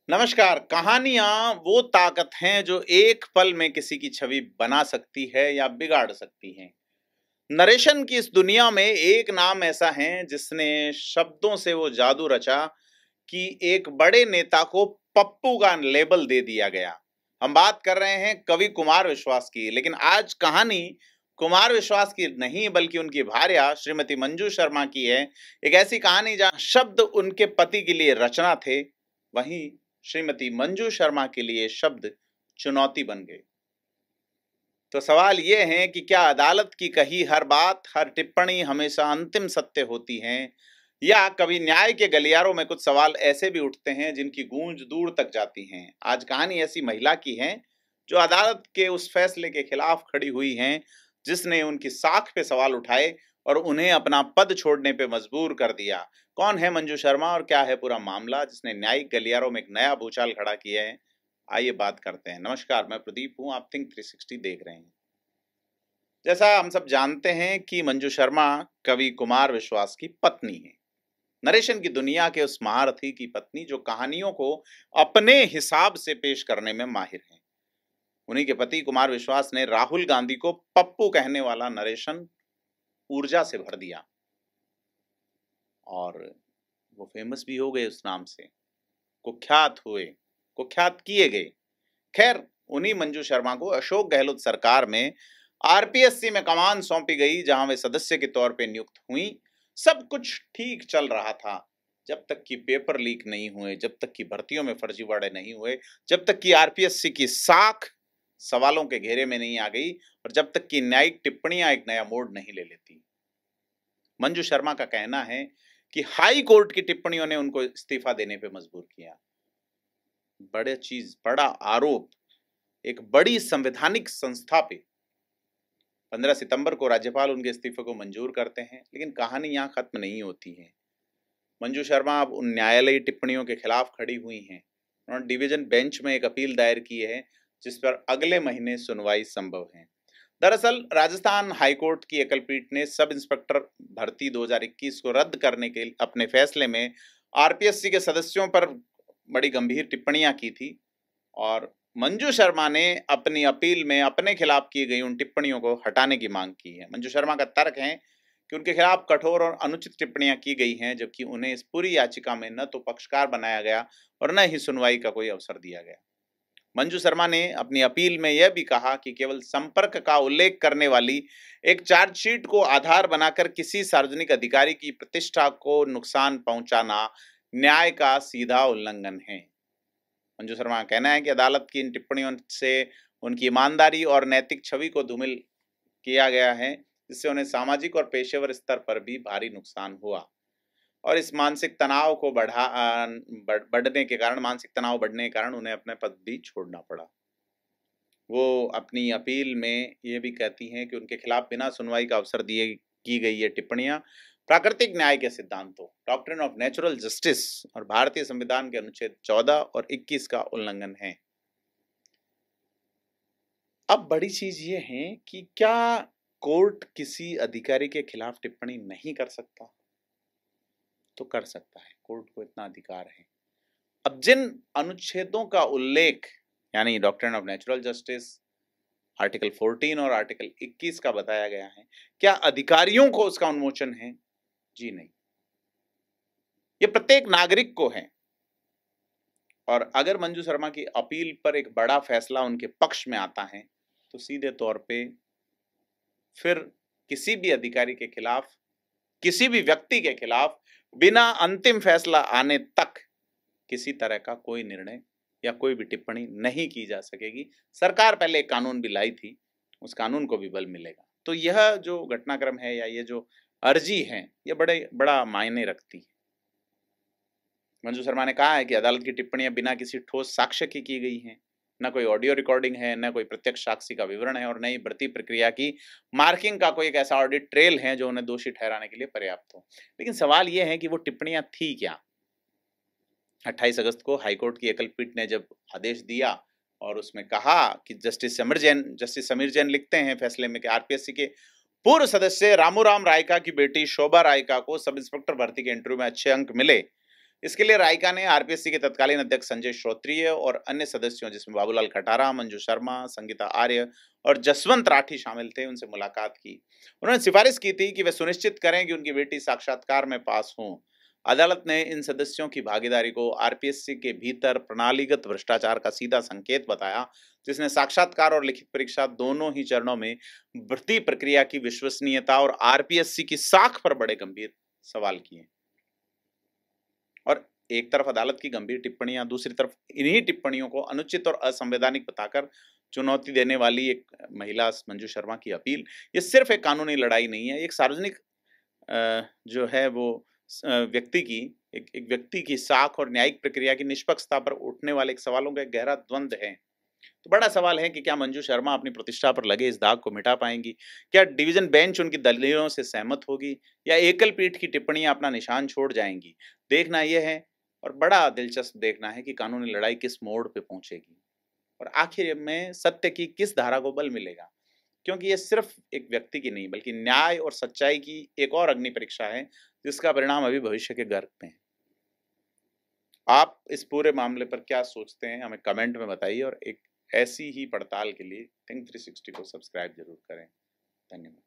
नमस्कार। कहानियां वो ताकत हैं जो एक पल में किसी की छवि बना सकती है या बिगाड़ सकती हैं। नरेशन की इस दुनिया में एक नाम ऐसा है जिसने शब्दों से वो जादू रचा कि एक बड़े नेता को पप्पू का लेबल दे दिया गया। हम बात कर रहे हैं कवि कुमार विश्वास की, लेकिन आज कहानी कुमार विश्वास की नहीं बल्कि उनकी भार्या श्रीमती मंजू शर्मा की है। एक ऐसी कहानी जहां शब्द उनके पति के लिए रचना थे, वहीं श्रीमती मंजू शर्मा के लिए शब्द चुनौती बन गए। तो सवाल यह है कि क्या अदालत की कही हर बात, हर टिप्पणी हमेशा अंतिम सत्य होती है, या कभी न्याय के गलियारों में कुछ सवाल ऐसे भी उठते हैं जिनकी गूंज दूर तक जाती हैं। आज कहानी ऐसी महिला की है जो अदालत के उस फैसले के खिलाफ खड़ी हुई हैं जिसने उनकी साख पे सवाल उठाए और उन्हें अपना पद छोड़ने पे मजबूर कर दिया। कौन है मंजू शर्मा और क्या है पूरा मामला जिसने न्यायिक गलियारों में एक नया भूचाल खड़ा किया है? आइए बात करते हैं। नमस्कार, मैं प्रदीप हूँ, आप थिंक 360 देख रहे हैं। जैसा हम सब जानते हैं कि मंजू शर्मा कवि कुमार विश्वास की पत्नी है। नरेशन की दुनिया के उस महारथी की पत्नी जो कहानियों को अपने हिसाब से पेश करने में माहिर हैं। उन्हीं के पति कुमार विश्वास ने राहुल गांधी को पप्पू कहने वाला नरेशन ऊर्जा से भर दिया और वो फेमस भी हो गए, उस नाम से कुख्यात हुए, कुख्यात किए गए। खैर, उन्हीं मंजू शर्मा को अशोक गहलोत सरकार में आरपीएससी में कमान सौंपी गई, जहां वे सदस्य के तौर पे नियुक्त हुई। सब कुछ ठीक चल रहा था जब तक कि पेपर लीक नहीं हुए, जब तक कि भर्तियों में फर्जीवाड़े नहीं हुए, जब तक कि आरपीएससी की साख सवालों के घेरे में नहीं आ गई और जब तक कि न्यायिक टिप्पणियां एक नया मोड़ नहीं ले लेती। मंजू शर्मा का कहना है कि हाई कोर्ट की टिप्पणियों ने उनको इस्तीफा देने पे मजबूर किया। बड़ा आरोप एक बड़ी संवैधानिक संस्था पे। 15 सितंबर को राज्यपाल उनके इस्तीफे को मंजूर करते हैं, लेकिन कहानी यहाँ खत्म नहीं होती है। मंजू शर्मा अब उन न्यायालयी टिप्पणियों के खिलाफ खड़ी हुई हैं। उन्होंने डिवीजन बेंच में एक अपील दायर की है जिस पर अगले महीने सुनवाई संभव है। दरअसल राजस्थान हाईकोर्ट की एकल पीठ ने सब इंस्पेक्टर भर्ती 2021 को रद्द करने के अपने फैसले में आरपीएससी के सदस्यों पर बड़ी गंभीर टिप्पणियां की थी और मंजू शर्मा ने अपनी अपील में अपने खिलाफ की गई उन टिप्पणियों को हटाने की मांग की है। मंजू शर्मा का तर्क है कि उनके खिलाफ कठोर और अनुचित टिप्पणियां की गई हैं, जबकि उन्हें इस पूरी याचिका में न तो पक्षकार बनाया गया और न ही सुनवाई का कोई अवसर दिया गया। मंजू शर्मा ने अपनी अपील में यह भी कहा कि केवल संपर्क का उल्लेख करने वाली एक चार्जशीट को आधार बनाकर किसी सार्वजनिक अधिकारी की प्रतिष्ठा को नुकसान पहुंचाना न्याय का सीधा उल्लंघन है। मंजू शर्मा का कहना है कि अदालत की इन टिप्पणियों से उनकी ईमानदारी और नैतिक छवि को धूमिल किया गया है, जिससे उन्हें सामाजिक और पेशेवर स्तर पर भी भारी नुकसान हुआ और इस मानसिक तनाव को बढ़ने के कारण मानसिक तनाव बढ़ने के कारण उन्हें अपने पद भी छोड़ना पड़ा। वो अपनी अपील में ये भी कहती हैं कि उनके खिलाफ बिना सुनवाई का अवसर दिए की गई ये टिप्पणियां प्राकृतिक न्याय के सिद्धांतों, डॉक्ट्रिन ऑफ नेचुरल जस्टिस और भारतीय संविधान के अनुच्छेद 14 और 21 का उल्लंघन है। अब बड़ी चीज ये है कि क्या कोर्ट किसी अधिकारी के खिलाफ टिप्पणी नहीं कर सकता? तो कर सकता है, कोर्ट को इतना अधिकार है। अब जिन अनुच्छेदों का उल्लेख यानी doctrine of natural justice, article 14 और आर्टिकल 21 का बताया गया है, क्या अधिकारियों को उसका उन्मोचन है? जी नहीं, ये प्रत्येक नागरिक को है। और अगर मंजू शर्मा की अपील पर एक बड़ा फैसला उनके पक्ष में आता है तो सीधे तौर पे फिर किसी भी अधिकारी के खिलाफ, किसी भी व्यक्ति के खिलाफ बिना अंतिम फैसला आने तक किसी तरह का कोई निर्णय या कोई भी टिप्पणी नहीं की जा सकेगी। सरकार पहले एक कानून भी लाई थी, उस कानून को भी बल मिलेगा। तो यह जो घटनाक्रम है या ये जो अर्जी है, ये बड़ा मायने रखती है। मंजू शर्मा ने कहा है कि अदालत की टिप्पणियां बिना किसी ठोस साक्ष्य की गई हैं, न कोई ऑडियो रिकॉर्डिंग है, न कोई प्रत्यक्ष साक्षी का विवरण है और न ही भर्ती प्रक्रिया की मार्किंग का कोई एक ऐसा ऑडिट ट्रेल है जो उन्हें दोषी ठहराने के लिए पर्याप्त हो। लेकिन सवाल यह है कि वो टिप्पणियां थी क्या? 28 अगस्त को हाईकोर्ट की एकल पीठ ने जब आदेश दिया और उसमें कहा कि जस्टिस समीर जैन लिखते हैं फैसले में कि आरपीएससी के पूर्व सदस्य रामूराम रायका की बेटी शोभा रायका को सब इंस्पेक्टर भर्ती के इंटरव्यू में अच्छे अंक मिले, इसके लिए राइका ने आरपीएससी के तत्कालीन अध्यक्ष संजय श्रोत्रिय और अन्य सदस्यों जिसमें बाबूलाल खटारा, मंजू शर्मा, संगीता आर्य और जसवंत राठी शामिल थे, उनसे मुलाकात की। उन्होंने सिफारिश की थी कि वे सुनिश्चित करें कि उनकी बेटी साक्षात्कार में पास हों। अदालत ने इन सदस्यों की भागीदारी को आरपीएससी के भीतर प्रणालीगत भ्रष्टाचार का सीधा संकेत बताया, जिसने साक्षात्कार और लिखित परीक्षा दोनों ही चरणों में भर्ती प्रक्रिया की विश्वसनीयता और आरपीएससी की साख पर बड़े गंभीर सवाल किए। और एक तरफ अदालत की गंभीर टिप्पणियां, दूसरी तरफ इन्हीं टिप्पणियों को अनुचित और असंवैधानिक बताकर चुनौती देने वाली एक महिला मंजू शर्मा की अपील, ये सिर्फ एक कानूनी लड़ाई नहीं है, एक सार्वजनिक जो है वो व्यक्ति की एक व्यक्ति की साख और न्यायिक प्रक्रिया की निष्पक्षता पर उठने वाले एक सवालों का एक गहरा द्वंद्व है। तो बड़ा सवाल है कि क्या मंजू शर्मा अपनी प्रतिष्ठा पर लगे इस दाग को मिटा पाएंगी? क्या डिवीजन बेंच उनकी दलीलों से सहमत होगी या एकल पीठ की टिप्पणियां अपना निशान छोड़ जाएंगी? देखना यह है, और बड़ा दिलचस्प देखना है कि कानूनी लड़ाई किस मोड़ पे पहुंचेगी और आखिर में सत्य की किस धारा को बल मिलेगा, क्योंकि ये सिर्फ एक व्यक्ति की नहीं बल्कि न्याय और सच्चाई की एक और अग्नि परीक्षा है, जिसका परिणाम अभी भविष्य के गर्भ में है। आप इस पूरे मामले पर क्या सोचते हैं, हमें कमेंट में बताइए, और एक ऐसी ही पड़ताल के लिए थिंक 360 को सब्सक्राइब जरूर करें। धन्यवाद।